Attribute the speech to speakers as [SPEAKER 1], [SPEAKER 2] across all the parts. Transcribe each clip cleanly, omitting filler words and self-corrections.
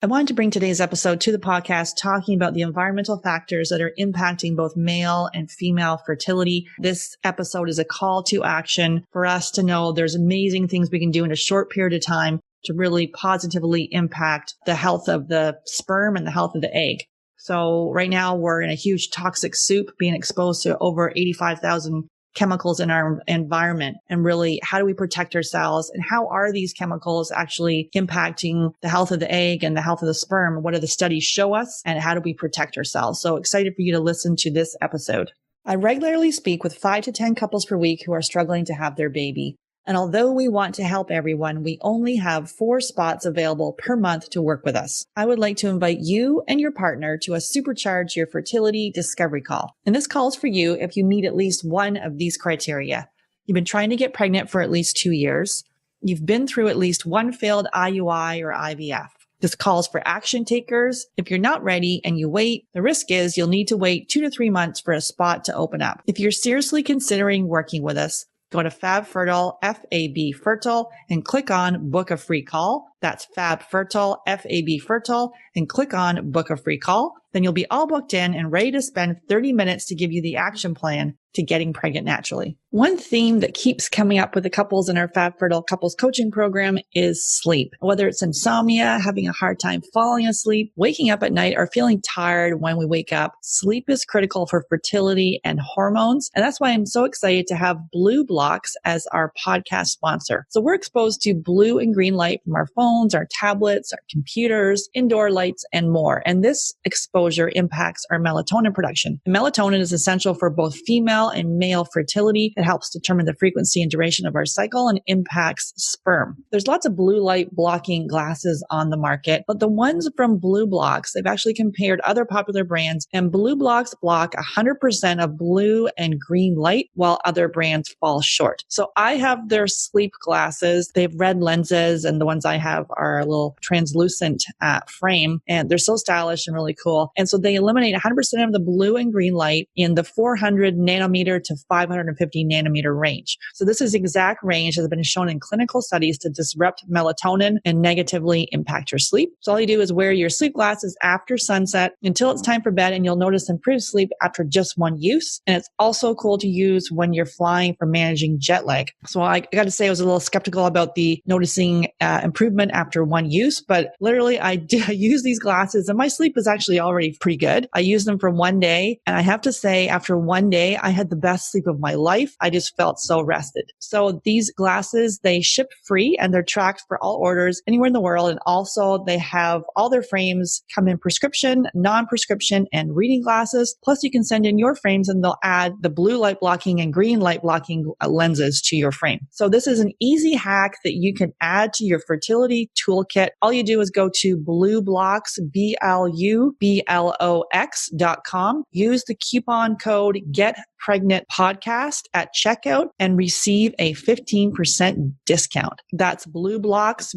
[SPEAKER 1] I wanted to bring today's episode to the podcast talking about the environmental factors that are impacting both male and female fertility. This episode is a call to action for us to know there's amazing things we can do in a short period of time to really positively impact the health of the sperm and the health of the egg. So right now we're in a huge toxic soup being exposed to over 85,000 chemicals in our environment. And really, how do we protect ourselves? And how are these chemicals actually impacting the health of the egg and the health of the sperm? What do the studies show us? And how do we protect ourselves? So excited for you to listen to this episode. I regularly speak with 5 to 10 couples per week who are struggling to have their baby. And although we want to help everyone, we only have 4 spots available per month to work with us. I would like to invite you and your partner to a Supercharge Your Fertility Discovery Call. And this call is for you if you meet at least one of these criteria. You've been trying to get pregnant for at least 2 years. You've been through at least one failed IUI or IVF. This calls for action takers. If you're not ready and you wait, the risk is you'll need to wait 2 to 3 months for a spot to open up. If you're seriously considering working with us, go to Fab Fertile, F-A-B Fertile, and click on Book a Free Call. That's Fab Fertile, F-A-B Fertile, and click on Book a Free Call. Then you'll be all booked in and ready to spend 30 minutes to give you the action plan to getting pregnant naturally. One theme that keeps coming up with the couples in our Fab Fertile Couples Coaching Program is sleep. Whether it's insomnia, having a hard time falling asleep, waking up at night, or feeling tired when we wake up, sleep is critical for fertility and hormones. And that's why I'm so excited to have Blue Blocks as our podcast sponsor. So we're exposed to blue and green light from our phones, our tablets, our computers, indoor lights, and more. And this exposure impacts our melatonin production. And melatonin is essential for both female and male fertility. It helps determine the frequency and duration of our cycle and impacts sperm. There's lots of blue light blocking glasses on the market, but the ones from Blue Blocks, they've actually compared other popular brands, and Blue Blocks block 100% of blue and green light, while other brands fall short. So I have their sleep glasses. They have red lenses, and the ones I have are a little translucent frame, and they're so stylish and really cool. And so they eliminate 100% of the blue and green light in the 400 nanometer to 550 nanometer range. So this is the exact range that has been shown in clinical studies to disrupt melatonin and negatively impact your sleep. So all you do is wear your sleep glasses after sunset until it's time for bed, and you'll notice improved sleep after just one use. And it's also cool to use when you're flying for managing jet lag. So I got to say I was a little skeptical about the noticing improvement after one use, but literally I use these glasses and my sleep is actually already pretty good. I used them for one day, and I have to say after one day, I had the best sleep of my life. I just felt so rested. So these glasses, they ship free and they're tracked for all orders anywhere in the world. And also they have all their frames come in prescription, non-prescription, and reading glasses. Plus you can send in your frames and they'll add the blue light blocking and green light blocking lenses to your frame. So this is an easy hack that you can add to your fertility toolkit. All you do is go to BlueBlocks, BLUBLOX.com. Use the coupon code GetPregnantPodcast at checkout and receive a 15% discount. That's BlueBlocks,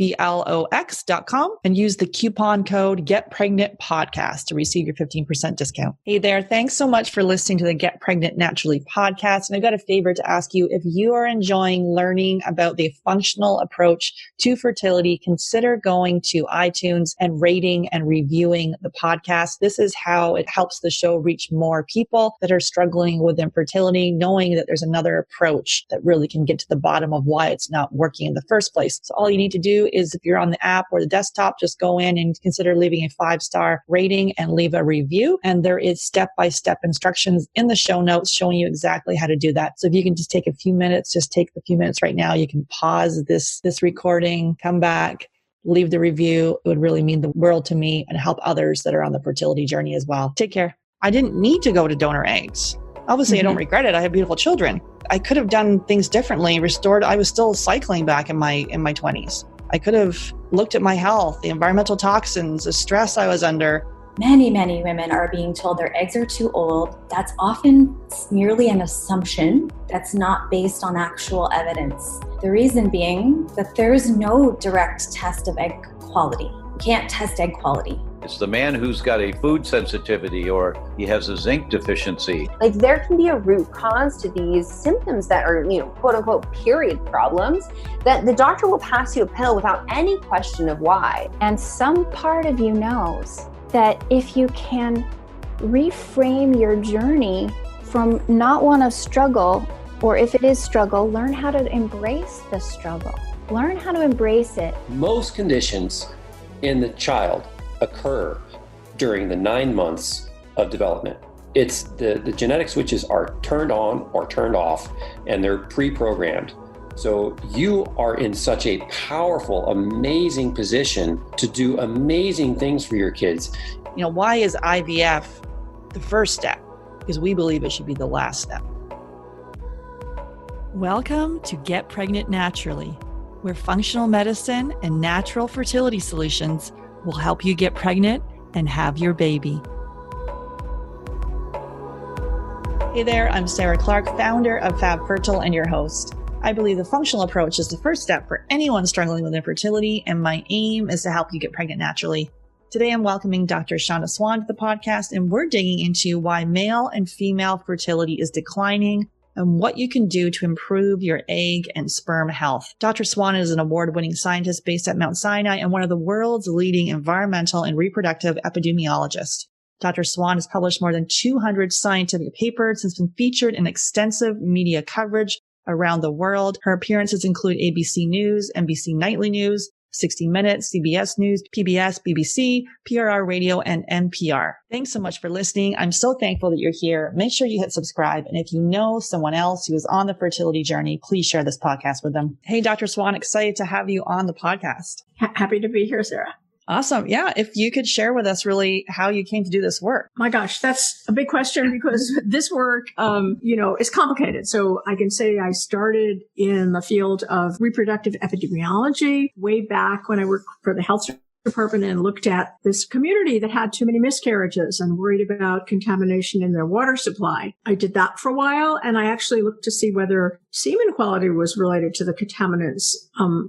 [SPEAKER 1] BLUBLOX.com, and use the coupon code GetPregnantPodcast to receive your 15% discount. Hey there. Thanks so much for listening to the Get Pregnant Naturally podcast. And I've got a favor to ask you. If you are enjoying learning about the functional approach to fertility, consider going to iTunes and rating and reviewing the podcast. This is how it helps the show reach more people that are struggling with infertility, knowing that there's another approach that really can get to the bottom of why it's not working in the first place. So all you need to do is, if you're on the app or the desktop, just go in and consider leaving a 5-star rating and leave a review. And there is step-by-step instructions in the show notes showing you exactly how to do that. So if you can just take a few minutes, just take the few minutes right now. You can pause this recording, come back, leave the review. It would really mean the world to me and help others that are on the fertility journey as well. Take care. I didn't need to go to donor eggs. Obviously, I don't regret it. I have beautiful children. I could have done things differently, restored. I was still cycling back in my 20s. I could have looked at my health, the environmental toxins, the stress I was under.
[SPEAKER 2] Many women are being told their eggs are too old. That's often merely an assumption that's not based on actual evidence. The reason being that there is no direct test of egg quality. You can't test egg quality.
[SPEAKER 3] It's the man who's got a food sensitivity or he has a zinc deficiency.
[SPEAKER 4] Like there can be a root cause to these symptoms that are, quote unquote, period problems, that the doctor will pass you a pill without any question of why.
[SPEAKER 5] And some part of you knows that if you can reframe your journey from not want to struggle, or if it is struggle, learn how to embrace the struggle. Learn how to embrace it.
[SPEAKER 6] Most conditions in the child occur during the 9 months of development. It's the genetic switches are turned on or turned off, and they're pre-programmed. So you are in such a powerful, amazing position to do amazing things for your kids.
[SPEAKER 1] Why is IVF the first step? Because we believe it should be the last step. Welcome to Get Pregnant Naturally, where functional medicine and natural fertility solutions will help you get pregnant and have your baby. Hey there, I'm Sarah Clark, founder of Fab Fertile and your host. I believe the functional approach is the first step for anyone struggling with infertility, and my aim is to help you get pregnant naturally. Today, I'm welcoming Dr. Shanna Swan to the podcast, and we're digging into why male and female fertility is declining and what you can do to improve your egg and sperm health. Dr. Swan is an award-winning scientist based at Mount Sinai and one of the world's leading environmental and reproductive epidemiologists. Dr. Swan has published more than 200 scientific papers and has been featured in extensive media coverage around the world. Her appearances include ABC News, NBC Nightly News, 60 Minutes, CBS News, PBS, BBC, PRR Radio, and NPR. Thanks so much for listening. I'm so thankful that you're here. Make sure you hit subscribe. And if you know someone else who is on the fertility journey, please share this podcast with them. Hey, Dr. Swan, excited to have you on the podcast.
[SPEAKER 7] Happy to be here, Sarah.
[SPEAKER 1] Awesome. Yeah. If you could share with us really how you came to do this work.
[SPEAKER 7] My gosh, that's a big question because this work, is complicated. So I can say I started in the field of reproductive epidemiology way back when I worked for the health department and looked at this community that had too many miscarriages and worried about contamination in their water supply. I did that for a while, and I actually looked to see whether semen quality was related to the contaminants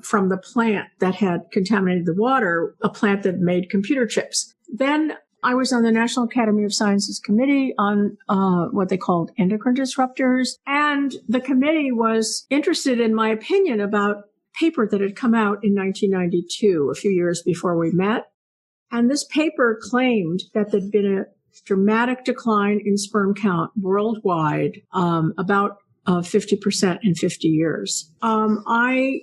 [SPEAKER 7] from the plant that had contaminated the water, a plant that made computer chips. Then I was on the National Academy of Sciences committee on what they called endocrine disruptors, and the committee was interested in my opinion about paper that had come out in 1992, a few years before we met. And this paper claimed that there'd been a dramatic decline in sperm count worldwide, about 50% in 50 years. I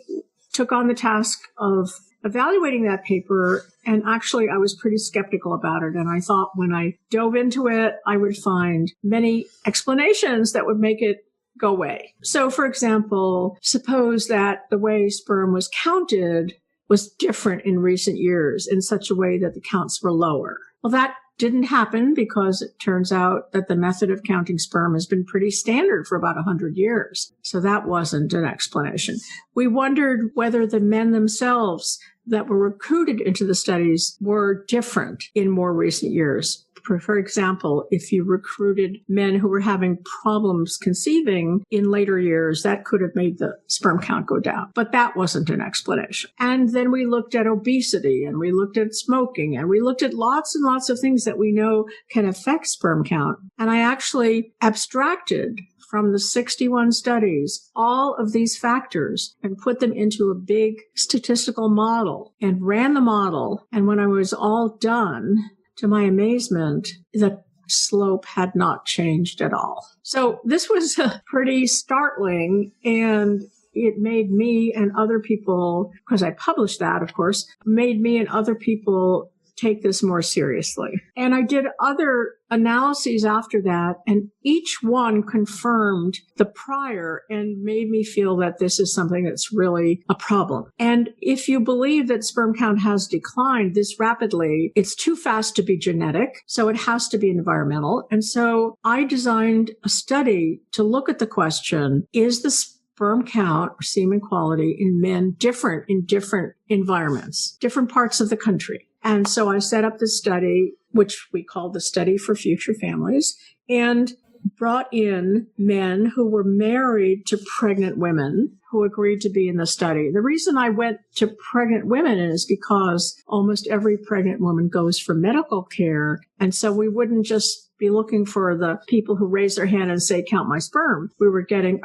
[SPEAKER 7] took on the task of evaluating that paper, and actually I was pretty skeptical about it. And I thought when I dove into it, I would find many explanations that would make it go away. So, for example, suppose that the way sperm was counted was different in recent years in such a way that the counts were lower. Well, that didn't happen because it turns out that the method of counting sperm has been pretty standard for about 100 years. So that wasn't an explanation. We wondered whether the men themselves that were recruited into the studies were different in more recent years. For example, if you recruited men who were having problems conceiving in later years, that could have made the sperm count go down. But that wasn't an explanation. And then we looked at obesity, and we looked at smoking, and we looked at lots and lots of things that we know can affect sperm count. And I actually abstracted from the 61 studies all of these factors and put them into a big statistical model and ran the model. And when I was all done, to my amazement, the slope had not changed at all. So this was pretty startling, and it made me and other people, because I published that, of course, made me and other people take this more seriously. And I did other analyses after that, and each one confirmed the prior and made me feel that this is something that's really a problem. And if you believe that sperm count has declined this rapidly, it's too fast to be genetic, so it has to be environmental. And so I designed a study to look at the question, is the sperm count or semen quality in men different in different environments, different parts of the country? And so I set up this study, which we call the Study for Future Families. And brought in men who were married to pregnant women who agreed to be in the study. The reason I went to pregnant women is because almost every pregnant woman goes for medical care. And so we wouldn't just be looking for the people who raise their hand and say, count my sperm. We were getting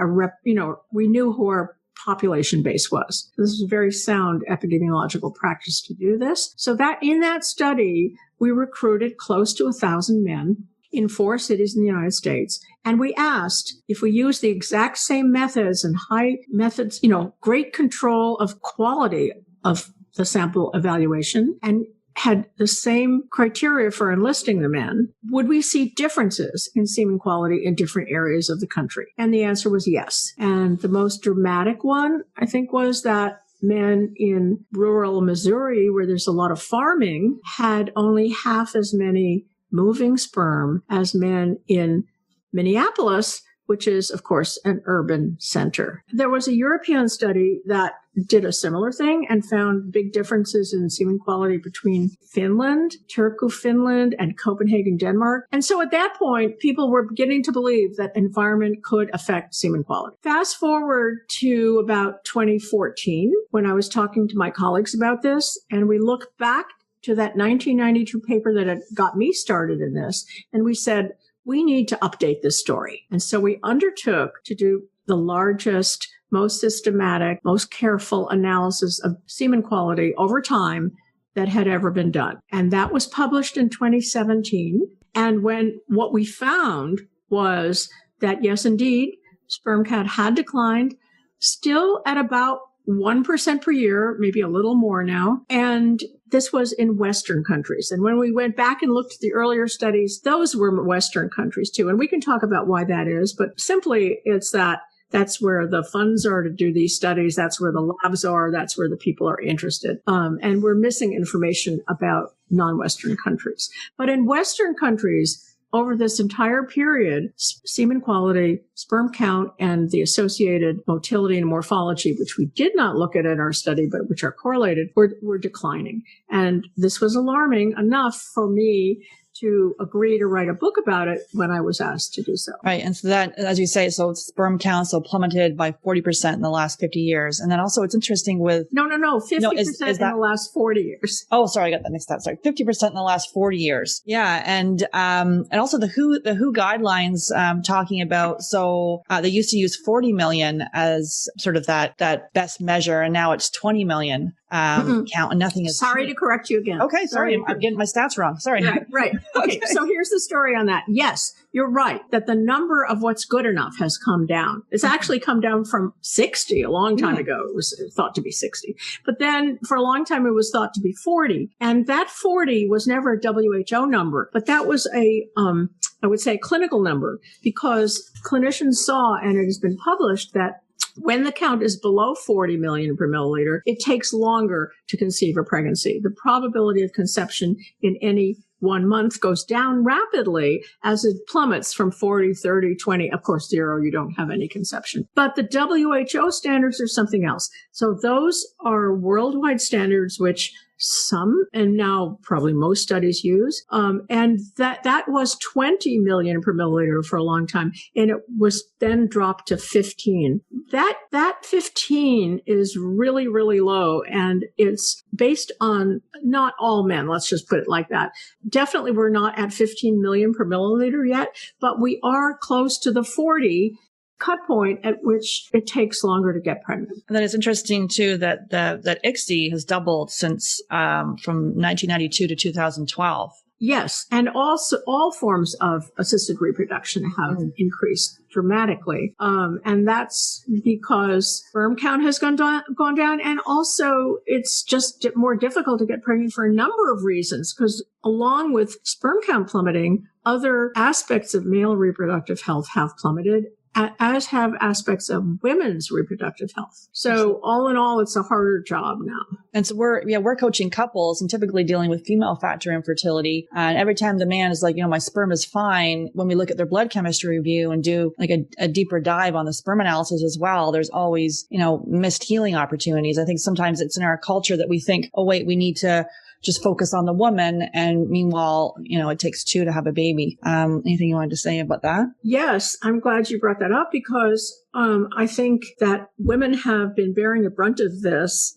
[SPEAKER 7] we knew who our population base was. This is a very sound epidemiological practice to do this. So that in that study, we recruited close to 1,000 men in 4 cities in the United States. And we asked if we use the exact same methods and high methods, great control of quality of the sample evaluation and had the same criteria for enlisting the men, would we see differences in semen quality in different areas of the country? And the answer was yes. And the most dramatic one, I think, was that men in rural Missouri, where there's a lot of farming, had only half as many moving sperm as men in Minneapolis, which is, of course, an urban center. There was a European study that did a similar thing and found big differences in semen quality between Finland, Turku, Finland, and Copenhagen, Denmark. And so at that point, people were beginning to believe that environment could affect semen quality. Fast forward to about 2014, when I was talking to my colleagues about this, and we look back to that 1992 paper that had got me started in this, and we said, we need to update this story. And so we undertook to do the largest, most systematic, most careful analysis of semen quality over time that had ever been done. And that was published in 2017. And what we found was that, yes, indeed, sperm count had declined, still at about 1% per year, maybe a little more now. And this was in Western countries. And when we went back and looked at the earlier studies, those were Western countries too. And we can talk about why that is, but simply it's that's where the funds are to do these studies. That's where the labs are. That's where the people are interested. And we're missing information about non-Western countries. But in Western countries, over this entire period, semen quality, sperm count, and the associated motility and morphology, which we did not look at in our study, but which are correlated, were declining. And this was alarming enough for me to agree to write a book about it when I was asked to do so.
[SPEAKER 1] Right. And so that, as you say, so sperm counts plummeted by 40% in the last 50 years. And then also it's interesting with... No, 50%
[SPEAKER 7] in the last 40 years.
[SPEAKER 1] Oh, sorry. I got that mixed up. Sorry. 50% in the last 40 years. Yeah. And also the WHO guidelines, talking about, they used to use 40 million as sort of that best measure. And now it's 20 million. Count and nothing is...
[SPEAKER 7] Sorry to correct you again.
[SPEAKER 1] Okay. Sorry. I'm getting my stats wrong. Sorry.
[SPEAKER 7] Right. Okay. So here's the story on that. Yes, you're right that the number of what's good enough has come down. It's actually come down from 60 a long time ago. It was thought to be 60. But then for a long time, it was thought to be 40. And that 40 was never a WHO number, but that was I would say a clinical number, because clinicians saw, and it has been published, that when the count is below 40 million per milliliter, it takes longer to conceive a pregnancy. The probability of conception in any 1 month goes down rapidly as it plummets from 40, 30, 20. Of course, 0, you don't have any conception. But the WHO standards are something else. So those are worldwide standards, which some, and now probably most studies use. And that was 20 million per milliliter for a long time. And it was then dropped to 15. That 15 is really, really low. And it's based on not all men. Let's just put it like that. Definitely we're not at 15 million per milliliter yet, but we are close to the 40 cut point at which it takes longer to get pregnant.
[SPEAKER 1] And then it's interesting too that ICSI has doubled since from 1992 to 2012.
[SPEAKER 7] Yes, and also all forms of assisted reproduction have increased dramatically, and that's because sperm count has gone down, and also it's just more difficult to get pregnant for a number of reasons. Because along with sperm count plummeting, other aspects of male reproductive health have plummeted, as have aspects of women's reproductive health. So all in all, it's a harder job now.
[SPEAKER 1] And so we're coaching couples and typically dealing with female factor infertility. And every time the man is like, my sperm is fine, when we look at their blood chemistry review and do like a deeper dive on the sperm analysis as well, there's always, missed healing opportunities. I think sometimes it's in our culture that we think, oh, wait, we need to just focus on the woman. And meanwhile, it takes two to have a baby. Anything you wanted to say about that?
[SPEAKER 7] Yes, I'm glad you brought that up because I think that women have been bearing the brunt of this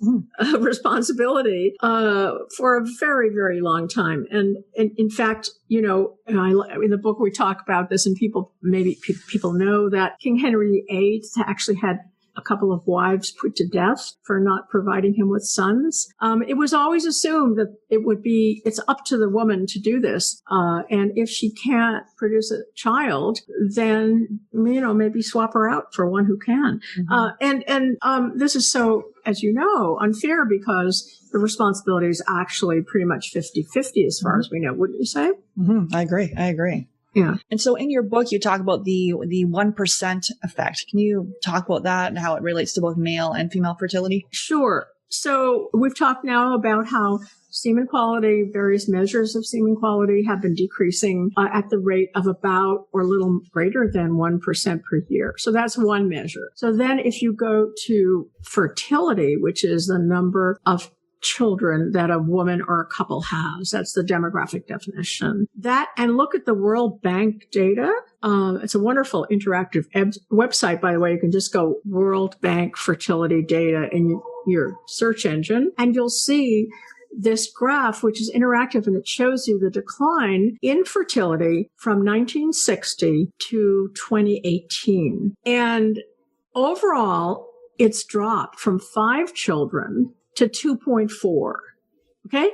[SPEAKER 7] responsibility for a very, very long time. And in fact, in the book we talk about this, and people know that King Henry VIII actually had a couple of wives put to death for not providing him with sons. It was always assumed that it's up to the woman to do this. And if she can't produce a child, then, maybe swap her out for one who can. And this is so, as you know, unfair because the responsibility is actually pretty much 50-50 as far as we know, wouldn't you say?
[SPEAKER 1] I agree.
[SPEAKER 7] Yeah.
[SPEAKER 1] And so in your book, you talk about the 1% effect. Can you talk about that and how it relates to both male and female fertility?
[SPEAKER 7] Sure. So we've talked now about how semen quality, various measures of semen quality have been decreasing at the rate of about or a little greater than 1% per year. So that's one measure. So then if you go to fertility, which is the number of children that a woman or a couple has. That's the demographic definition. And look at the World Bank data. It's a wonderful interactive website, by the way. You can just go World Bank fertility data in your search engine, and you'll see this graph, which is interactive, and it shows you the decline in fertility from 1960 to 2018. And overall, it's dropped from 5 children to 2.4. Okay.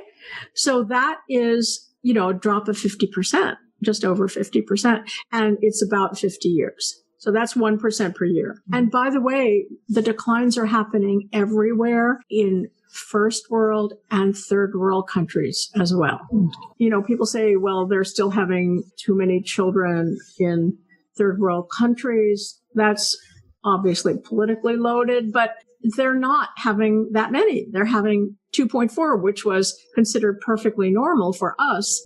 [SPEAKER 7] So that is, a drop of 50%, just over 50%. And it's about 50 years. So that's 1% per year. And by the way, the declines are happening everywhere in first world and third world countries as well. People say, well, they're still having too many children in third world countries. That's obviously politically loaded, but they're not having that many. They're having 2.4, which was considered perfectly normal for us,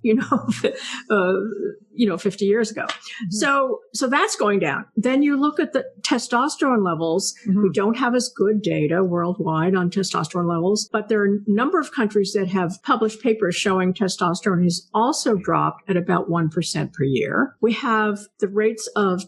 [SPEAKER 7] 50 years ago. So that's going down. Then you look at the testosterone levels. We don't have as good data worldwide on testosterone levels, but there are a number of countries that have published papers showing testosterone has also dropped at about 1% per year. We have the rates of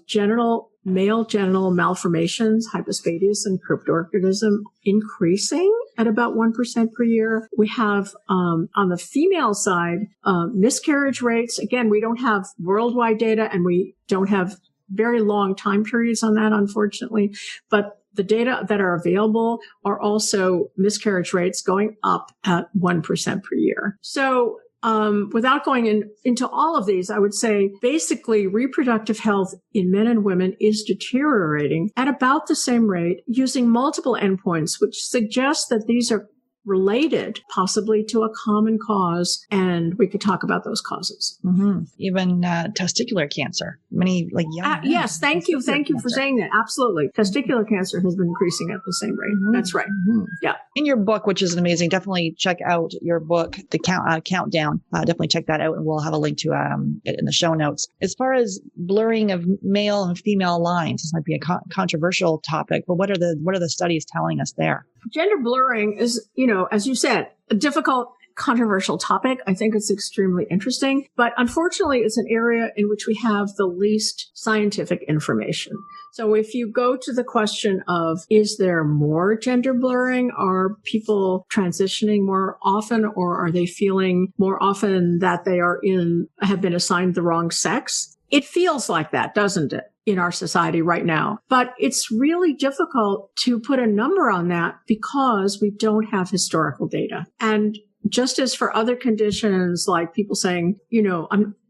[SPEAKER 7] male genital malformations, hypospadias, and cryptorchidism increasing at about 1% per year. We have, on the female side, miscarriage rates. Again, we don't have worldwide data, and we don't have very long time periods on that, unfortunately. But the data that are available are also miscarriage rates going up at 1% per year. So, without going into all of these, I would say basically reproductive health in men and women is deteriorating at about the same rate using multiple endpoints, which suggests that these are related possibly to a common cause, and we could talk about those causes.
[SPEAKER 1] Even testicular cancer. Many young men.
[SPEAKER 7] Yes, thank you for saying that. Absolutely. Testicular cancer has been increasing at the same rate. That's right. Yeah.
[SPEAKER 1] In your book, which is amazing, definitely check out your book, The Countdown. Definitely check that out, and we'll have a link to it in the show notes. As far as blurring of male and female lines, this might be a controversial topic, but what are the studies telling us there?
[SPEAKER 7] Gender blurring is, as you said, a difficult, controversial topic. I think it's extremely interesting, but unfortunately, it's an area in which we have the least scientific information. So if you go to the question of, is there more gender blurring? Are people transitioning more often, or are they feeling more often that they have been assigned the wrong sex? It feels like that, doesn't it, in our society right now? But it's really difficult to put a number on that because we don't have historical data. And just as for other conditions, like people saying,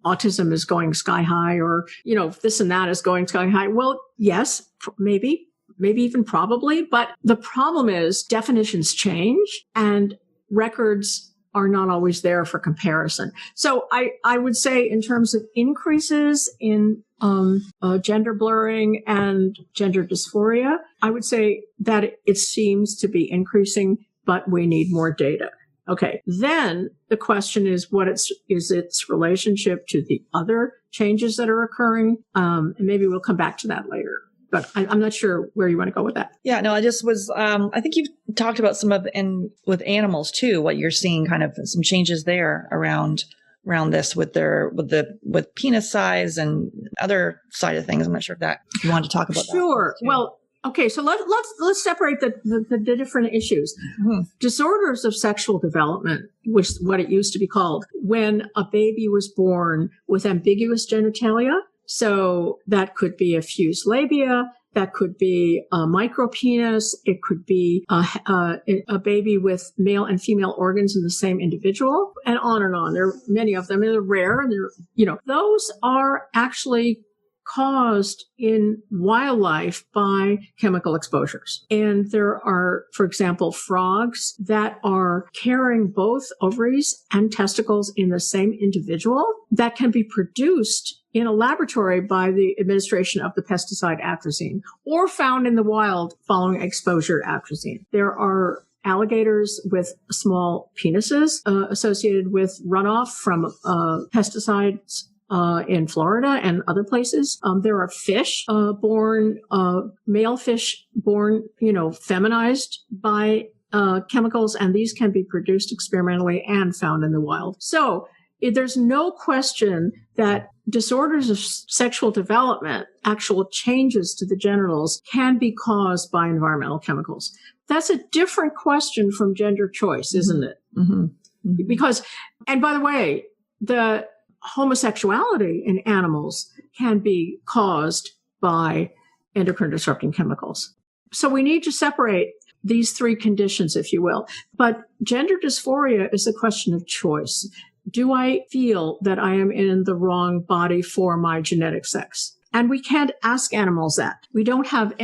[SPEAKER 7] autism is going sky high, or, this and that is going sky high. Well, yes, maybe even probably. But the problem is definitions change and records are not always there for comparison. So I would say in terms of increases in gender blurring and gender dysphoria, I would say that it seems to be increasing, but we need more data. Okay. Then the question is is its relationship to the other changes that are occurring? And maybe we'll come back to that later. But I'm not sure where you want to go with that.
[SPEAKER 1] Yeah, no, I just was, I think you've talked about some of, and with animals too, what you're seeing kind of some changes there around this with penis size and other side of things. I'm not sure if you wanted to talk about that.
[SPEAKER 7] Sure. Well, okay. So let's separate the different issues. Mm-hmm. Disorders of sexual development, which is what it used to be called, when a baby was born with ambiguous genitalia. So that could be a fused labia. That could be a micropenis. It could be a baby with male and female organs in the same individual, and on and on. There are many of them, and they're rare, and those are actually caused in wildlife by chemical exposures. And there are, for example, frogs that are carrying both ovaries and testicles in the same individual that can be produced in a laboratory by the administration of the pesticide atrazine, or found in the wild following exposure to atrazine. There are alligators with small penises associated with runoff from pesticides in Florida and other places. There are fish male fish born, feminized by chemicals, and these can be produced experimentally and found in the wild. So there's no question that disorders of sexual development, actual changes to the genitals, can be caused by environmental chemicals. That's a different question from gender choice, isn't it? Mm-hmm. Mm-hmm. Because, and by the way, the homosexuality in animals can be caused by endocrine disrupting chemicals. So we need to separate these three conditions, if you will. But gender dysphoria is a question of choice. Do I feel that I am in the wrong body for my genetic sex? And we can't ask animals that. We have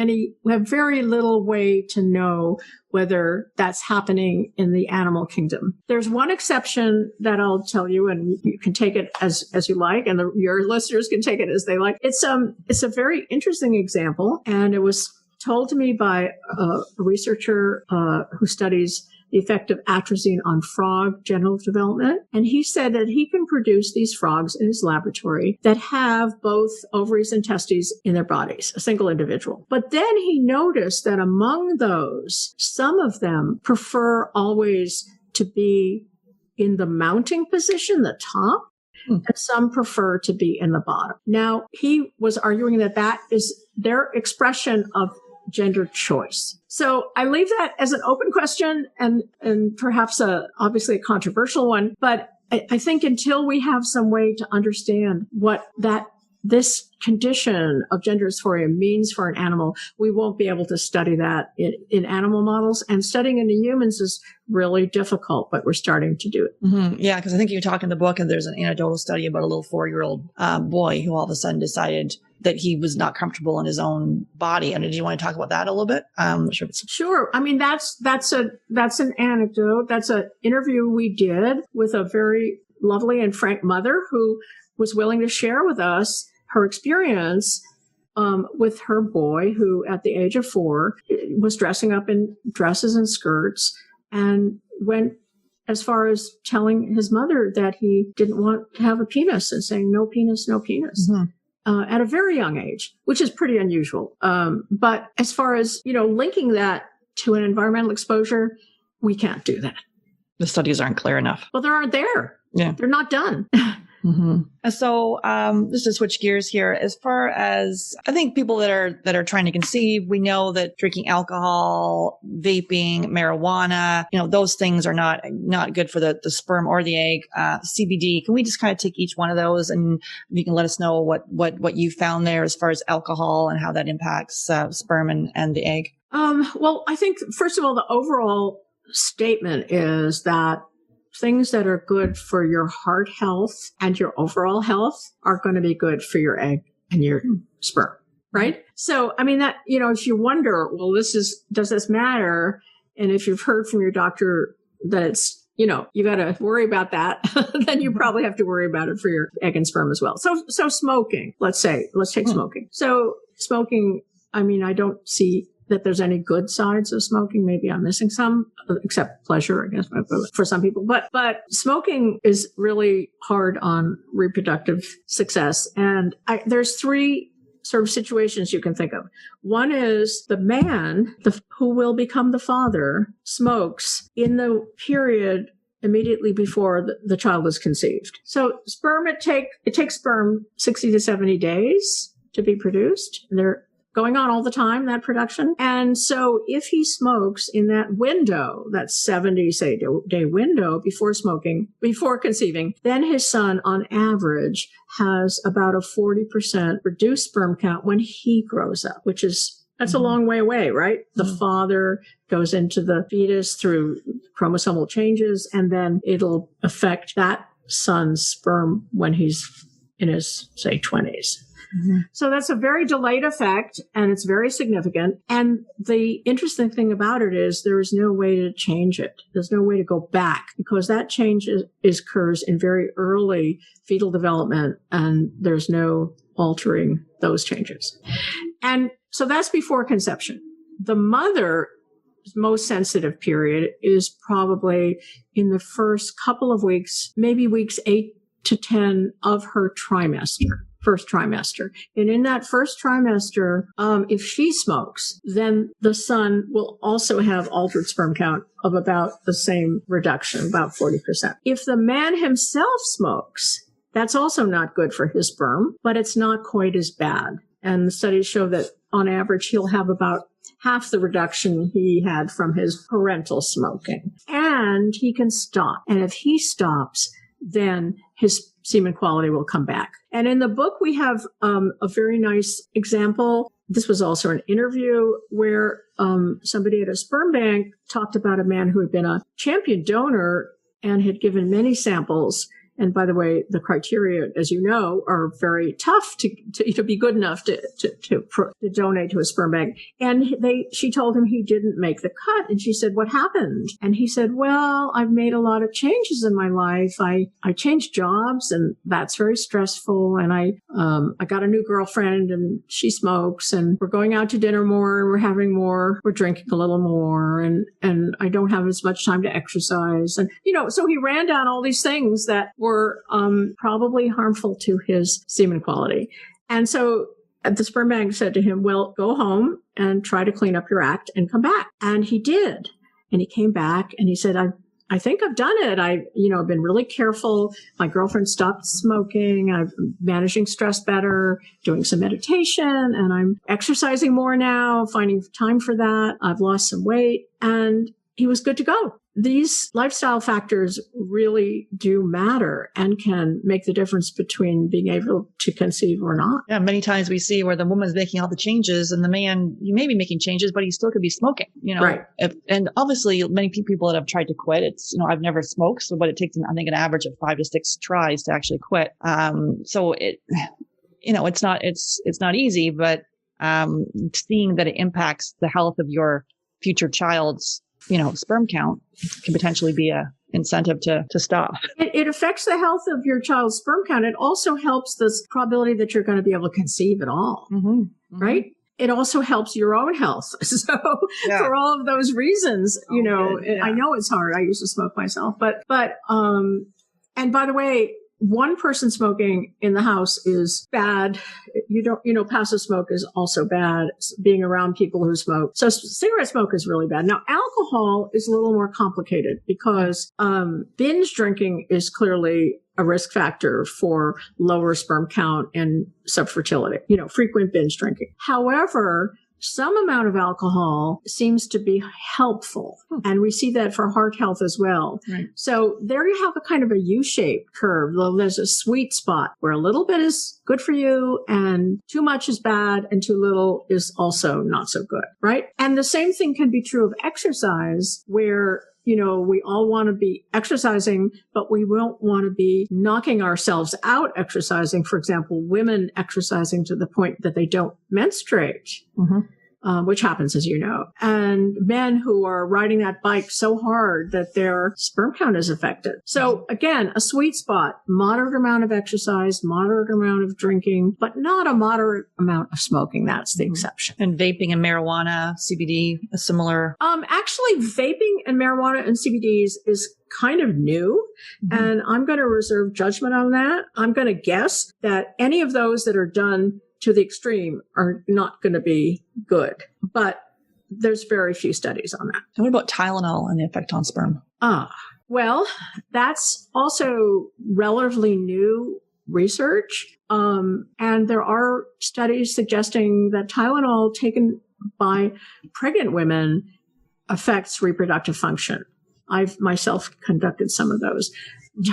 [SPEAKER 7] very little way to know whether that's happening in the animal kingdom. There's one exception that I'll tell you, and you can take it as you like, and your listeners can take it as they like. It's a very interesting example, and it was told to me by a researcher who studies the effect of atrazine on frog genital development. And he said that he can produce these frogs in his laboratory that have both ovaries and testes in their bodies, a single individual. But then he noticed that among those, some of them prefer always to be in the mounting position, the top, and some prefer to be in the bottom. Now, he was arguing that is their expression of gender choice. So I leave that as an open question and perhaps obviously a controversial one, but I think until we have some way to understand what this condition of gender dysphoria means for an animal, we won't be able to study that in animal models. And studying in the humans is really difficult, but we're starting to do it.
[SPEAKER 1] Mm-hmm. Yeah, because I think you talk in the book, and there's an anecdotal study about a little 4-year-old boy who all of a sudden decided that he was not comfortable in his own body. And did you want to talk about that a little bit?
[SPEAKER 7] Sure. I mean, that's an anecdote. That's an interview we did with a very lovely and frank mother who was willing to share with us her experience with her boy, who at the age of 4 was dressing up in dresses and skirts, and went as far as telling his mother that he didn't want to have a penis and saying, no penis, no penis. Mm-hmm. At a very young age, which is pretty unusual. But as far as, linking that to an environmental exposure, we can't do that.
[SPEAKER 1] The studies aren't clear enough.
[SPEAKER 7] Well, they aren't there.
[SPEAKER 1] Yeah.
[SPEAKER 7] They're not done.
[SPEAKER 1] Mm-hmm. So, just to switch gears here, as far as I think people that are trying to conceive, we know that drinking alcohol, vaping, marijuana, those things are not good for the sperm or the egg. CBD. Can we just kind of take each one of those, and you can let us know what you found there as far as alcohol and how that impacts sperm and the egg?
[SPEAKER 7] Well, I think first of all, the overall statement is that things that are good for your heart health and your overall health are going to be good for your egg and your sperm, right? So, I mean, that, if you wonder, well, does this matter? And if you've heard from your doctor that it's, you got to worry about that, then you probably have to worry about it for your egg and sperm as well. So smoking, let's take smoking. So smoking, I mean, I don't see that there's any good sides of smoking. Maybe I'm missing some, except pleasure, I guess, for some people. But smoking is really hard on reproductive success. And there's 3 sort of situations you can think of. One is the man who will become the father smokes in the period immediately before the child is conceived. So sperm, it takes sperm 60 to 70 days to be produced. They're going on all the time, that production. And so if he smokes in that window, that 70, say, day window before conceiving, then his son on average has about a 40% reduced sperm count when he grows up, that's a long way away, right? The father goes into the fetus through chromosomal changes, and then it'll affect that son's sperm when he's in his, say, 20s. So that's a very delayed effect, and it's very significant. And the interesting thing about it is there is no way to change it. There's no way to go back, because that change occurs in very early fetal development, and there's no altering those changes. And so that's before conception. The mother's most sensitive period is probably in the first couple of weeks, maybe weeks 8 to 10 of her first trimester. And in that first trimester, if she smokes, then the son will also have altered sperm count of about the same reduction, about 40%. If the man himself smokes, that's also not good for his sperm, but it's not quite as bad. And the studies show that on average, he'll have about half the reduction he had from his parental smoking. And he can stop. And if he stops, then his semen quality will come back. And in the book, we have a very nice example. This was also an interview where somebody at a sperm bank talked about a man who had been a champion donor and had given many samples. And by the way, the criteria, as you know, are very tough to be good enough to donate to a sperm bank. And she told him he didn't make the cut. And she said, "What happened?" And he said, "Well, I've made a lot of changes in my life. I changed jobs, and that's very stressful. And I got a new girlfriend, and she smokes, and we're going out to dinner more, and we're having more, we're drinking a little more, and I don't have as much time to exercise." And, so he ran down all these things that were probably harmful to his semen quality. And so the sperm bank said to him, "Well, go home and try to clean up your act and come back." And he did. And he came back and he said, I think I've done it. I've been really careful. My girlfriend stopped smoking. I'm managing stress better, doing some meditation, and I'm exercising more now, finding time for that. I've lost some weight, and he was good to go. These lifestyle factors really do matter and can make the difference between being able to conceive or not.
[SPEAKER 1] Yeah, many times we see where the woman's making all the changes and the man, he may be making changes, but he still could be smoking,
[SPEAKER 7] Right.
[SPEAKER 1] And obviously many people that have tried to quit, it's, I've never smoked, but it takes, I think, an average of 5 to 6 tries to actually quit. So it's not easy, but seeing that it impacts the health of your future child's sperm count can potentially be a incentive to stop.
[SPEAKER 7] It affects the health of your child's sperm count. It also helps the probability that you're going to be able to conceive at all, right? It also helps your own health. So for all of those reasons, I know it's hard. I used to smoke myself, but and by the way, one person smoking in the house is bad. Passive smoke is also bad, being around people who smoke. So cigarette smoke is really bad. Now, alcohol is a little more complicated because binge drinking is clearly a risk factor for lower sperm count and subfertility, frequent binge drinking. However, some amount of alcohol seems to be helpful. And we see that for heart health as well. Right. So there you have a kind of a U-shaped curve. There's a sweet spot where a little bit is good for you and too much is bad and too little is also not so good, right? And the same thing can be true of exercise, where we all want to be exercising, but we won't want to be knocking ourselves out exercising. For example, women exercising to the point that they don't menstruate, which happens, as you know, and men who are riding that bike so hard that their sperm count is affected. So again, a sweet spot, moderate amount of exercise, moderate amount of drinking, but not a moderate amount of smoking. That's the exception.
[SPEAKER 1] And vaping and marijuana, CBD, a similar.
[SPEAKER 7] Actually, vaping and marijuana and CBDs is kind of new, and I'm going to reserve judgment on that. I'm going to guess that any of those that are done to the extreme are not going to be good. But there's very few studies on that.
[SPEAKER 1] And what about Tylenol and the effect on sperm?
[SPEAKER 7] Well, that's also relatively new research. And there are studies suggesting that Tylenol taken by pregnant women affects reproductive function. I've myself conducted some of those.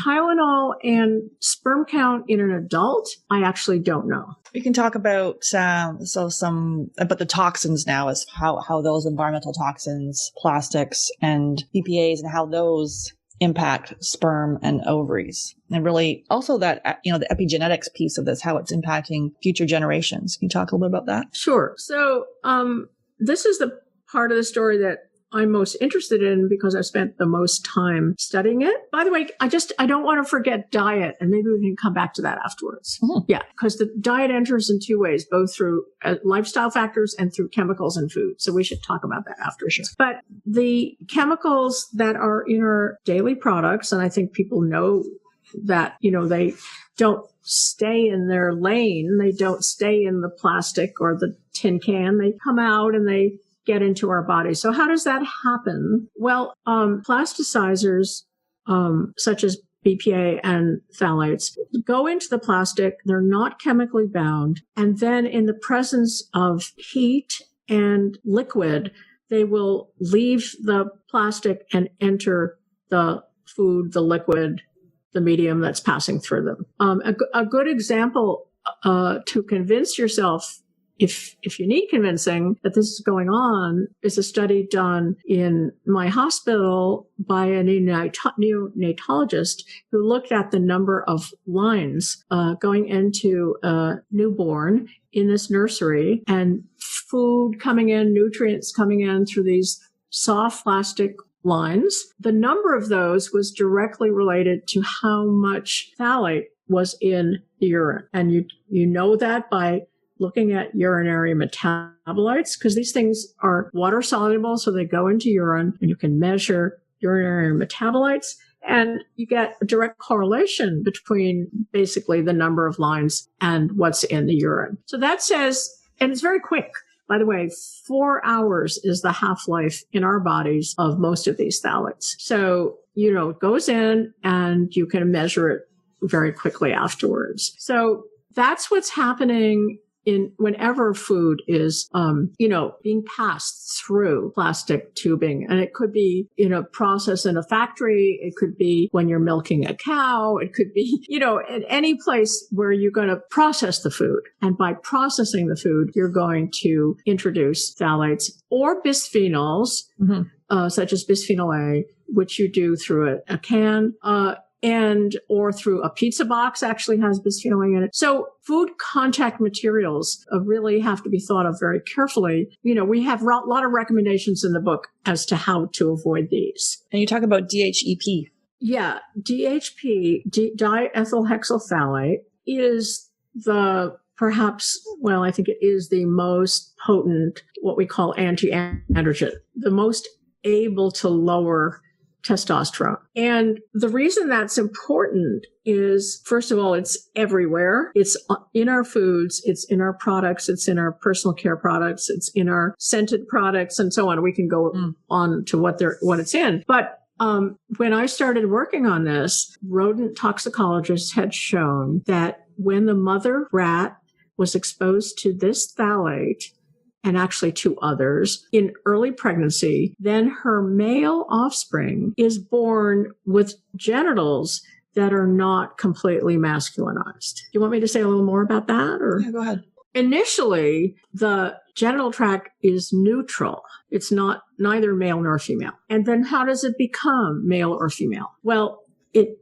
[SPEAKER 7] Tylenol and sperm count in an adult, I actually don't know.
[SPEAKER 1] We can talk about about the toxins now, as how those environmental toxins, plastics and BPAs, and how those impact sperm and ovaries. And really also that, the epigenetics piece of this, how it's impacting future generations. Can you talk a little bit about that?
[SPEAKER 7] Sure. So this is the part of the story that I'm most interested in because I've spent the most time studying it. By the way, I don't want to forget diet, and maybe we can come back to that afterwards. Mm-hmm. Yeah, because the diet enters in two ways, both through lifestyle factors and through chemicals in food. So we should talk about that after. Sure. But the chemicals that are in our daily products, and I think people know that, they don't stay in their lane. They don't stay in the plastic or the tin can. They come out and they get into our bodies. So how does that happen? Well, plasticizers, such as BPA and phthalates, go into the plastic. They're not chemically bound. And then in the presence of heat and liquid, they will leave the plastic and enter the food, the liquid, the medium that's passing through them. A good example to convince yourself, if you need convincing that this is going on, is a study done in my hospital by a neonatologist who looked at the number of lines going into a newborn in this nursery, and food coming in, nutrients coming in through these soft plastic lines. The number of those was directly related to how much phthalate was in the urine. And you know that by looking at urinary metabolites, because these things are water soluble, so they go into urine, and you can measure urinary metabolites, and you get a direct correlation between basically the number of lines and what's in the urine. So that says, and it's very quick. By the way, 4 hours is the half-life in our bodies of most of these phthalates. So, it goes in and you can measure it very quickly afterwards. So that's what's happening whenever food is, being passed through plastic tubing. And it could be in a process in a factory. It could be when you're milking a cow. It could be, in any place where you're going to process the food. And by processing the food, you're going to introduce phthalates or bisphenols, such as bisphenol A, which you do through a can, or through a pizza box actually has bisphenol A in it. So food contact materials really have to be thought of very carefully. We have a lot of recommendations in the book as to how to avoid these.
[SPEAKER 1] And you talk about DHEP.
[SPEAKER 7] Yeah, DHP, diethylhexyl phthalate, is I think it is the most potent, what we call anti-androgen, the most able to lower testosterone. And the reason that's important is, first of all, it's everywhere. It's in our foods. It's in our products. It's in our personal care products. It's in our scented products and so on. We can go on to what it's in. But when I started working on this, rodent toxicologists had shown that when the mother rat was exposed to this phthalate, and actually to others, in early pregnancy, then her male offspring is born with genitals that are not completely masculinized. Do you want me to say a little more about that? Or?
[SPEAKER 1] Yeah, go ahead.
[SPEAKER 7] Initially, the genital tract is neutral. It's neither male nor female. And then how does it become male or female? Well, the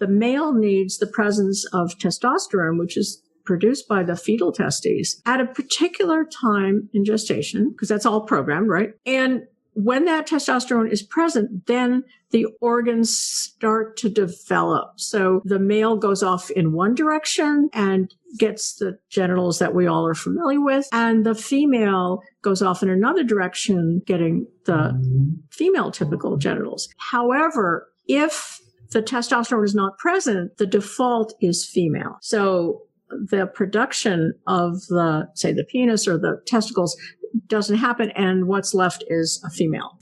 [SPEAKER 7] male needs the presence of testosterone, which is produced by the fetal testes at a particular time in gestation, because that's all programmed, right? And when that testosterone is present, then the organs start to develop. So the male goes off in one direction and gets the genitals that we all are familiar with, and the female goes off in another direction, getting the female typical genitals. However, if the testosterone is not present, the default is female. So the production of the, say, the penis or the testicles doesn't happen, and what's left is a female.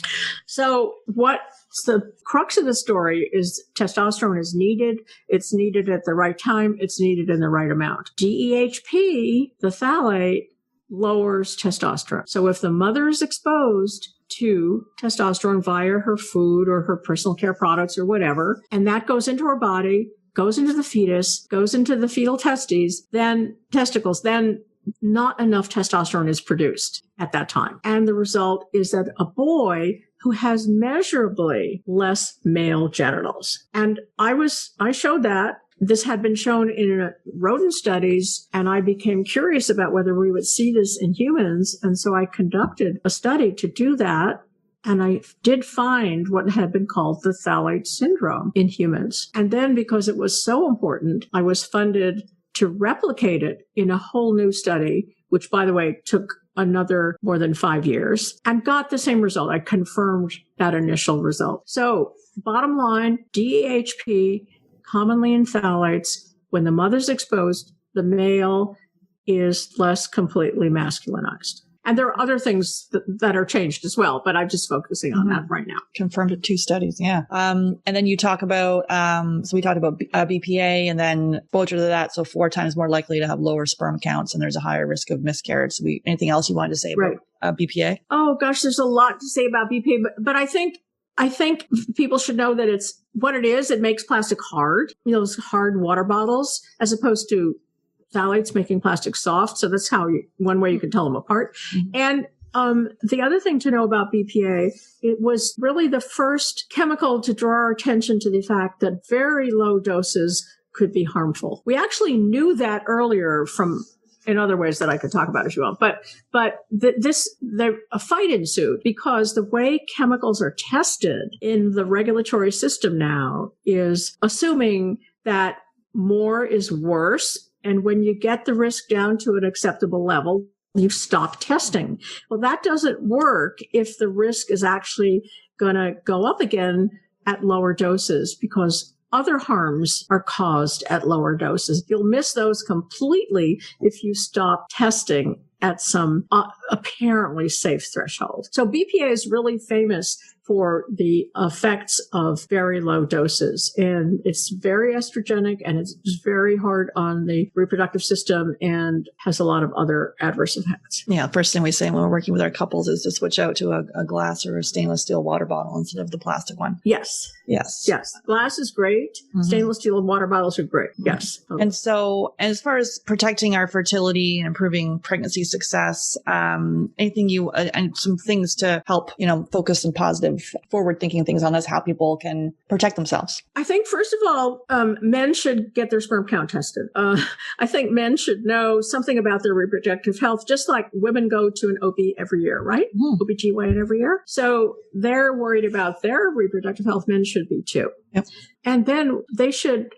[SPEAKER 7] So what's the crux of the story is testosterone is needed. It's needed at the right time. It's needed in the right amount. DEHP, the phthalate, lowers testosterone. So if the mother is exposed to testosterone via her food or her personal care products or whatever, and that goes into her body, goes into the fetus, goes into the fetal testicles, then not enough testosterone is produced at that time. And the result is that a boy who has measurably less male genitals. And I showed that. This had been shown in rodent studies, and I became curious about whether we would see this in humans. And so I conducted a study to do that. And I did find what had been called the phthalate syndrome in humans. And then because it was so important, I was funded to replicate it in a whole new study, which, by the way, took another more than 5 years, and got the same result. I confirmed that initial result. So bottom line, DEHP, commonly in phthalates, when the mother's exposed, the male is less completely masculinized. And there are other things that are changed as well, but I'm just focusing on that right now.
[SPEAKER 1] Confirmed in 2 studies, yeah. And then you talk about, so we talked about BPA and then exposure to that, so 4 times more likely to have lower sperm counts, and there's a higher risk of miscarriage. So anything else you wanted to say about BPA?
[SPEAKER 7] Oh gosh, there's a lot to say about BPA, but I think people should know that it's what it is. It makes plastic hard, those hard water bottles, as opposed to phthalates making plastic soft. So that's one way you can tell them apart. Mm-hmm. And the other thing to know about BPA, it was really the first chemical to draw our attention to the fact that very low doses could be harmful. We actually knew that earlier in other ways that I could talk about as well. But a fight ensued because the way chemicals are tested in the regulatory system now is assuming that more is worse. And when you get the risk down to an acceptable level, you stop testing. Well, that doesn't work if the risk is actually going to go up again at lower doses, because other harms are caused at lower doses. You'll miss those completely if you stop testing at some apparently safe threshold. So BPA is really famous for the effects of very low doses. And it's very estrogenic, and it's very hard on the reproductive system and has a lot of other adverse effects.
[SPEAKER 1] Yeah. First thing we say when we're working with our couples is to switch out to a glass or a stainless steel water bottle instead of the plastic one.
[SPEAKER 7] Yes.
[SPEAKER 1] Yes.
[SPEAKER 7] Yes. Glass is great. Mm-hmm. Stainless steel water bottles are great. Mm-hmm. Yes.
[SPEAKER 1] And so as far as protecting our fertility and improving pregnancy success, anything and some things to help, focus on positive, forward-thinking things on this, how people can protect themselves?
[SPEAKER 7] I think, first of all, men should get their sperm count tested. I think men should know something about their reproductive health, just like women go to an OB every year, right? OBGYN every year. So they're worried about their reproductive health. Men should be too.
[SPEAKER 1] Yep.
[SPEAKER 7] And then they should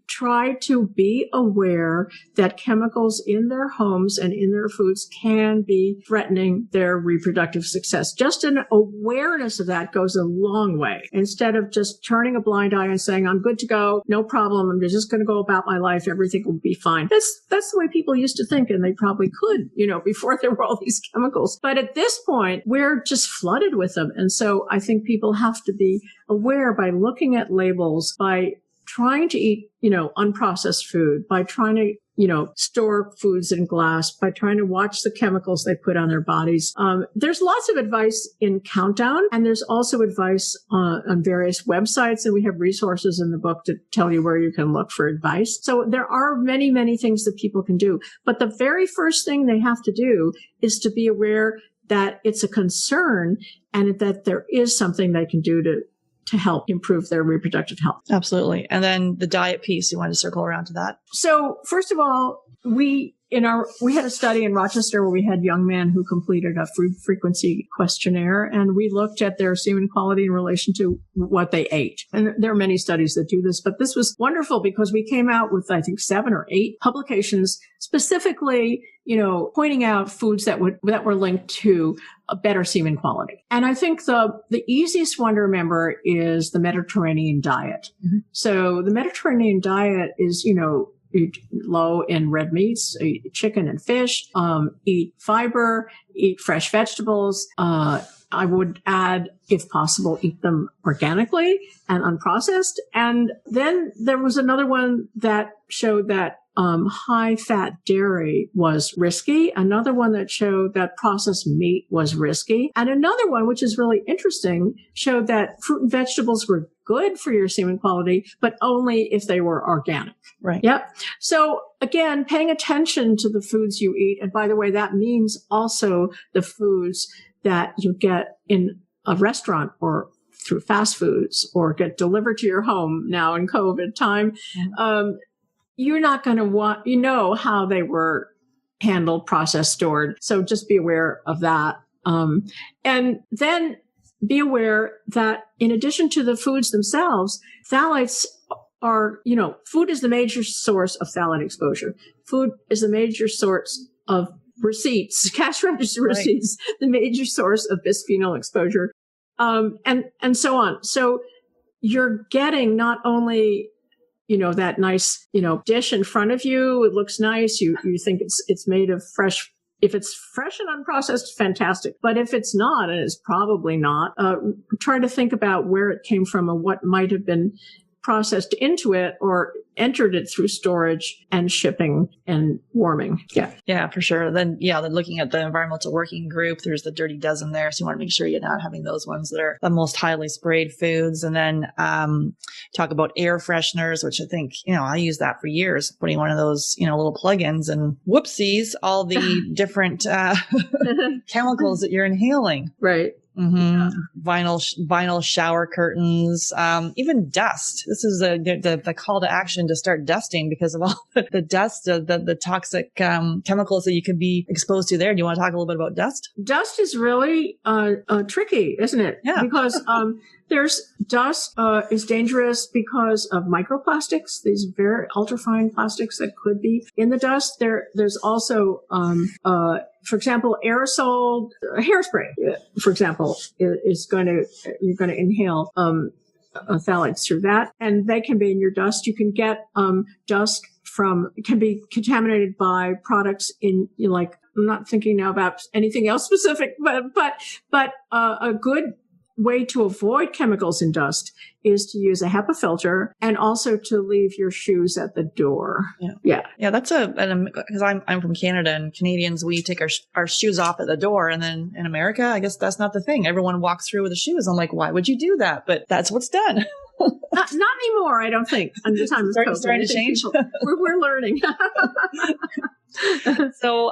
[SPEAKER 7] try to be aware that chemicals in their homes and in their foods can be threatening their reproductive success. Just an awareness of that goes a long way. Instead of just turning a blind eye and saying, I'm good to go, no problem, I'm just going to go about my life, everything will be fine. That's the way people used to think, and they probably could, before there were all these chemicals. But at this point, we're just flooded with them. And so I think people have to be aware by looking at labels, by trying to eat, unprocessed food, by trying to, store foods in glass, by trying to watch the chemicals they put on their bodies. There's lots of advice in Countdown, and there's also advice on various websites, and we have resources in the book to tell you where you can look for advice. So there are many, many things that people can do. But the very first thing they have to do is to be aware that it's a concern and that there is something they can do to help improve their reproductive health.
[SPEAKER 1] Absolutely. And then the diet piece, you want to circle around to that?
[SPEAKER 7] So first of all, we had a study in Rochester where we had young men who completed a food frequency questionnaire, and we looked at their semen quality in relation to what they ate. And there are many studies that do this, but this was wonderful because we came out with, I think, 7 or 8 publications specifically, pointing out foods that were linked to a better semen quality. And I think the easiest one to remember is the Mediterranean diet. Mm-hmm. So the Mediterranean diet is, eat low in red meats, eat chicken and fish, eat fiber, eat fresh vegetables. I would add, if possible, eat them organically and unprocessed. And then there was another one that showed that high-fat dairy was risky. Another one that showed that processed meat was risky. And another one, which is really interesting, showed that fruit and vegetables were good for your semen quality, but only if they were organic.
[SPEAKER 1] Right.
[SPEAKER 7] Yep. So again, paying attention to the foods you eat. And by the way, that means also the foods that you get in a restaurant or through fast foods or get delivered to your home now in COVID time. You're not going to want, how they were handled, processed, stored. So just be aware of that. And then be aware that in addition to the foods themselves, phthalates are, food is the major source of phthalate exposure. Food is the major source of receipts, cash register receipts, the major source of bisphenol exposure, and so on. So you're getting not only that nice, dish in front of you. It looks nice. You think it's made of fresh. If it's fresh and unprocessed, fantastic. But if it's not, and it's probably not, try to think about where it came from and what might have been processed into it or entered it through storage and shipping and warming.
[SPEAKER 1] Yeah, for sure. Then looking at the environmental working group, there's the dirty dozen there. So you want to make sure you're not having those ones that are the most highly sprayed foods. And then talk about air fresheners, which I think, I use that for years, putting one of those, little plugins and whoopsies, all the different chemicals that you're inhaling.
[SPEAKER 7] Right.
[SPEAKER 1] Mm-hmm. Vinyl shower curtains, even dust. This is the call to action to start dusting because of all the dust, the toxic chemicals that you could be exposed to there. Do you want to talk a little bit about dust?
[SPEAKER 7] Dust is really tricky, isn't it?
[SPEAKER 1] Yeah.
[SPEAKER 7] Because there's dust is dangerous because of microplastics, these very ultrafine plastics that could be in the dust. There's also for example, aerosol hairspray, for example, you're going to inhale phthalates through that, and they can be in your dust. You can get dust can be contaminated by products in, I'm not thinking now about anything else specific, but a good way to avoid chemicals in dust is to use a HEPA filter and also to leave your shoes at the door. Yeah.
[SPEAKER 1] That's because I'm from Canada, and Canadians, we take our shoes off at the door. And then in America, I guess that's not the thing. Everyone walks through with the shoes. I'm like, why would you do that? But that's what's done.
[SPEAKER 7] Not anymore, I don't think. Under the time of COVID.
[SPEAKER 1] Starting to change.
[SPEAKER 7] We're learning.
[SPEAKER 1] So,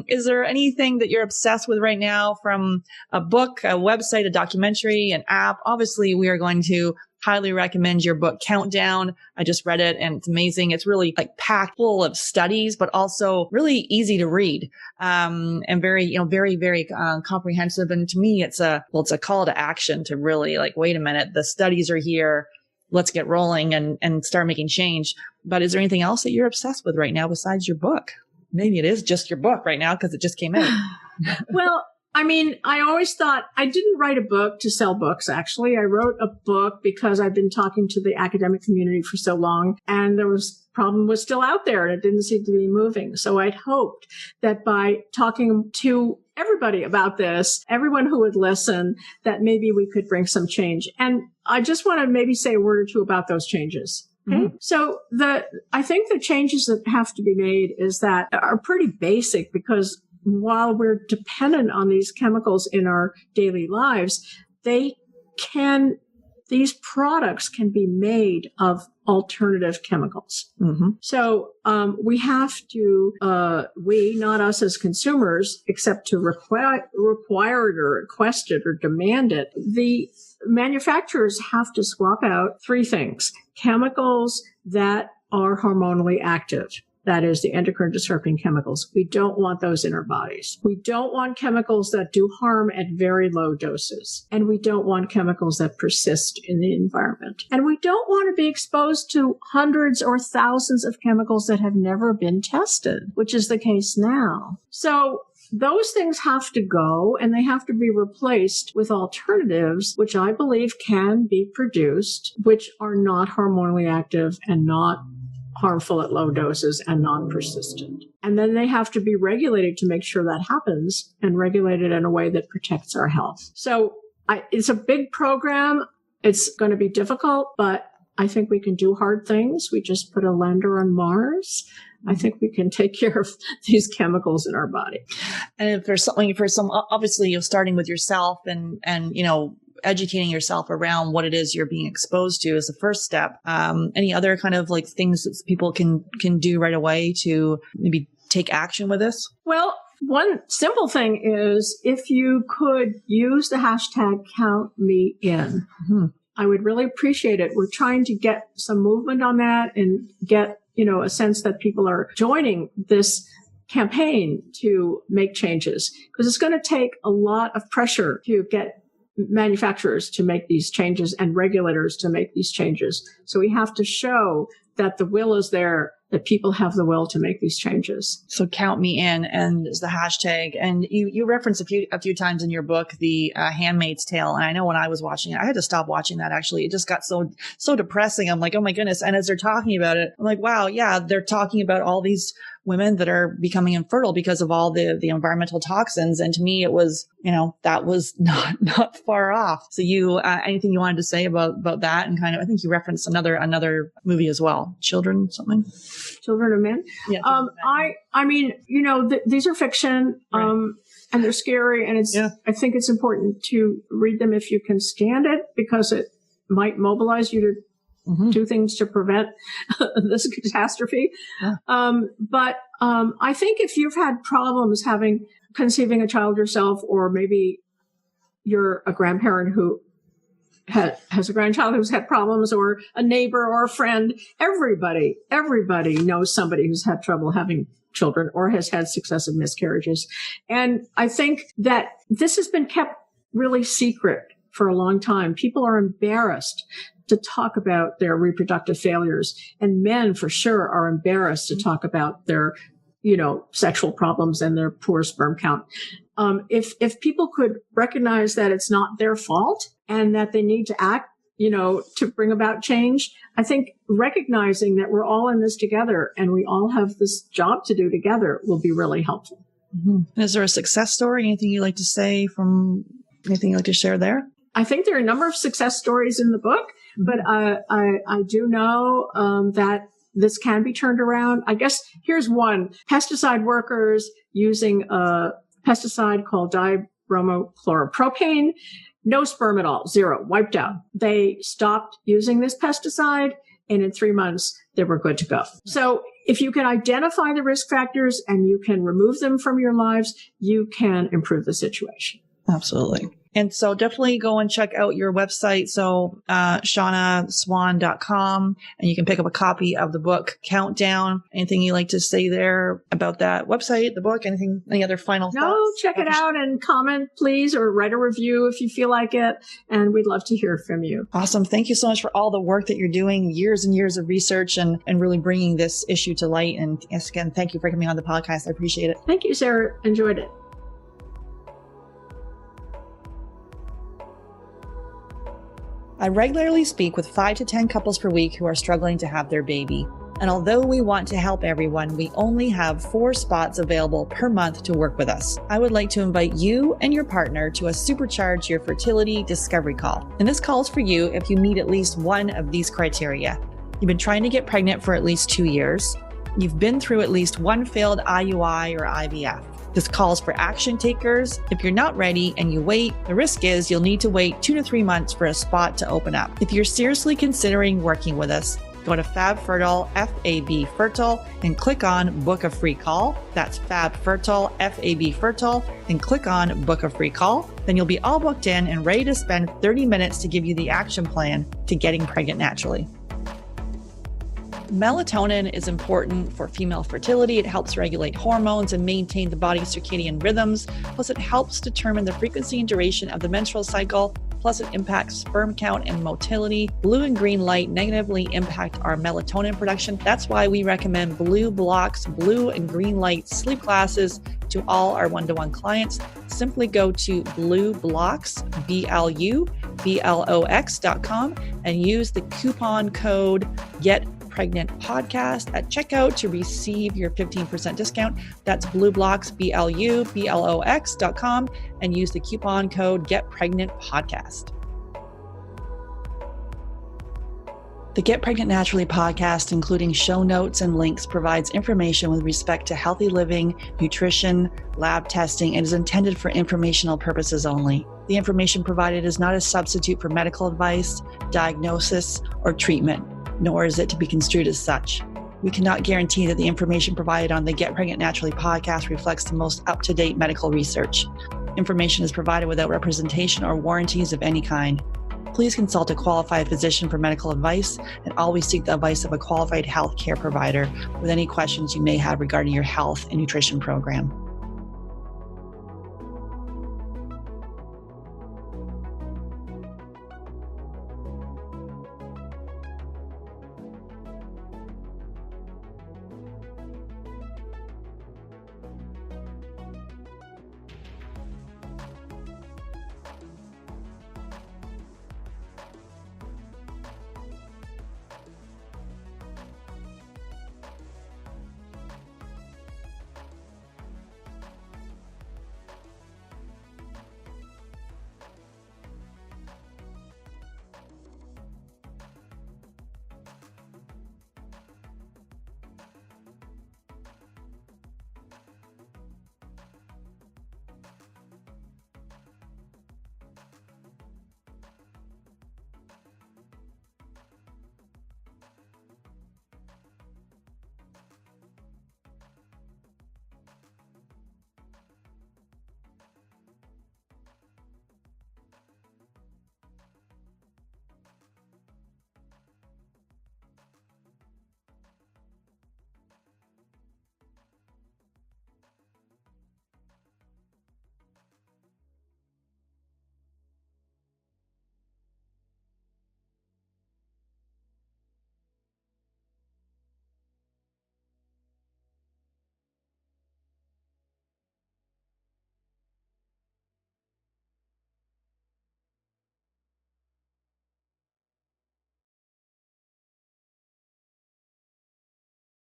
[SPEAKER 1] is there anything that you're obsessed with right now, from a book, a website, a documentary, an app? Obviously, we are going to highly recommend your book, Countdown. I just read it and it's amazing. It's really packed full of studies, but also really easy to read, and very, very, very comprehensive. And to me, it's a call to action to really wait a minute, the studies are here. Let's get rolling and start making change. But is there anything else that you're obsessed with right now besides your book? Maybe it is just your book right now because it just came out.
[SPEAKER 7] Well, I always thought I didn't write a book to sell books. Actually, I wrote a book because I've been talking to the academic community for so long, and problem was still out there and it didn't seem to be moving. So I'd hoped that by talking to everybody about this, everyone who would listen, that maybe we could bring some change. And I just want to maybe say a word or two about those changes. Okay. Mm-hmm. So I think the changes that have to be made are pretty basic, because while we're dependent on these chemicals in our daily lives, these products can be made of alternative chemicals. Mm-hmm. So we have to, not us as consumers, except to require it or request it or demand it, the manufacturers have to swap out three things: chemicals that are hormonally active. That is the endocrine disrupting chemicals. We don't want those in our bodies. We don't want chemicals that do harm at very low doses. And we don't want chemicals that persist in the environment. And we don't want to be exposed to hundreds or thousands of chemicals that have never been tested, which is the case now. So those things have to go, and they have to be replaced with alternatives, which I believe can be produced, which are not hormonally active and not harmful at low doses and non-persistent. And then they have to be regulated to make sure that happens and regulated in a way that protects our health. So it's a big program. It's going to be difficult, but I think we can do hard things. We just put a lander on Mars. I think we can take care of these chemicals in our body.
[SPEAKER 1] And if there's something for some, obviously you're starting with yourself and, educating yourself around what it is you're being exposed to is the first step. Any other kind of like things that people can do right away to maybe take action with this?
[SPEAKER 7] Well, one simple thing is if you could use the hashtag #CountMeIn.
[SPEAKER 1] Mm-hmm.
[SPEAKER 7] I would really appreciate it. We're trying to get some movement on that and get, a sense that people are joining this campaign to make changes, because it's going to take a lot of pressure to get manufacturers to make these changes and regulators to make these changes. So we have to show that the will is there, that people have the will to make these changes.
[SPEAKER 1] So count me in, and is the hashtag. And you reference a few times in your book the Handmaid's Tale, and I know when I was watching it, I had to stop watching that. Actually, it just got so depressing. I'm like, oh my goodness! And as they're talking about it, I'm like, wow, yeah, they're talking about all these women that are becoming infertile because of all the environmental toxins. And to me, it was, that was not far off. So anything you wanted to say about that? And kind of, I think you referenced another movie as well. Children of Men. Yeah. I mean, these are fiction, right. And they're scary. And I think it's important to read them if you can stand it, because it might mobilize you to do things to prevent this catastrophe. Yeah. But I think if you've had problems conceiving a child yourself, or maybe you're a grandparent who has a grandchild who's had problems, or a neighbor or a friend, everybody knows somebody who's had trouble having children or has had successive miscarriages. And I think that this has been kept really secret for a long time. People are embarrassed to talk about their reproductive failures, and men for sure are embarrassed to talk about their, sexual problems and their poor sperm count. If people could recognize that it's not their fault and that they need to act, to bring about change, I think recognizing that we're all in this together and we all have this job to do together will be really helpful. Mm-hmm. Is there a success story? Anything you'd like to say anything you'd like to share there?
[SPEAKER 7] I think there are a number of success stories in the book, but I do know that this can be turned around. I guess here's one. Pesticide workers using a pesticide called dibromochloropropanone, no sperm at all, zero, wiped out. They stopped using this pesticide, and in 3 months, they were good to go. So if you can identify the risk factors and you can remove them from your lives, you can improve the situation.
[SPEAKER 1] Absolutely. And so definitely go and check out your website. So, shannaswan.com, and you can pick up a copy of the book Countdown. Anything you like to say there about that website, the book, any other final thoughts?
[SPEAKER 7] No, check it out and comment, please, or write a review if you feel like it. And we'd love to hear from you.
[SPEAKER 1] Awesome. Thank you so much for all the work that you're doing, years and years of research and really bringing this issue to light. And yes, again, thank you for coming on the podcast. I appreciate it.
[SPEAKER 7] Thank you, Sarah. Enjoyed it.
[SPEAKER 1] I regularly speak with 5 to 10 couples per week who are struggling to have their baby. And although we want to help everyone, we only have 4 spots available per month to work with us. I would like to invite you and your partner to a Supercharge Your Fertility Discovery Call. And this call is for you if you meet at least one of these criteria. You've been trying to get pregnant for at least 2 years. You've been through at least one failed IUI or IVF. This calls for action takers. If you're not ready and you wait, the risk is you'll need to wait 2 to 3 months for a spot to open up. If you're seriously considering working with us, go to Fab Fertile, Fab Fertile, and click on Book a Free Call. That's Fab Fertile, Fab Fertile, and click on Book a Free Call. Then you'll be all booked in and ready to spend 30 minutes to give you the action plan to getting pregnant naturally. Melatonin is important for female fertility. It helps regulate hormones and maintain the body's circadian rhythms. Plus, it helps determine the frequency and duration of the menstrual cycle. Plus, it impacts sperm count and motility. Blue and green light negatively impact our melatonin production. That's why we recommend Blue Blocks, blue and green light sleep classes to all our one-to-one clients. Simply go to BlueBlocks, BLUBLOX.com, and use the coupon code GET Pregnant Podcast at checkout to receive your 15% discount. That's BlueBlox, BLUBLOX.com, and use the coupon code GetPregnantPodcast. The Get Pregnant Naturally podcast, including show notes and links, provides information with respect to healthy living, nutrition, lab testing, and is intended for informational purposes only. The information provided is not a substitute for medical advice, diagnosis, or treatment, nor is it to be construed as such. We cannot guarantee that the information provided on the Get Pregnant Naturally podcast reflects the most up-to-date medical research. Information is provided without representation or warranties of any kind. Please consult a qualified physician for medical advice and always seek the advice of a qualified healthcare provider with any questions you may have regarding your health and nutrition program.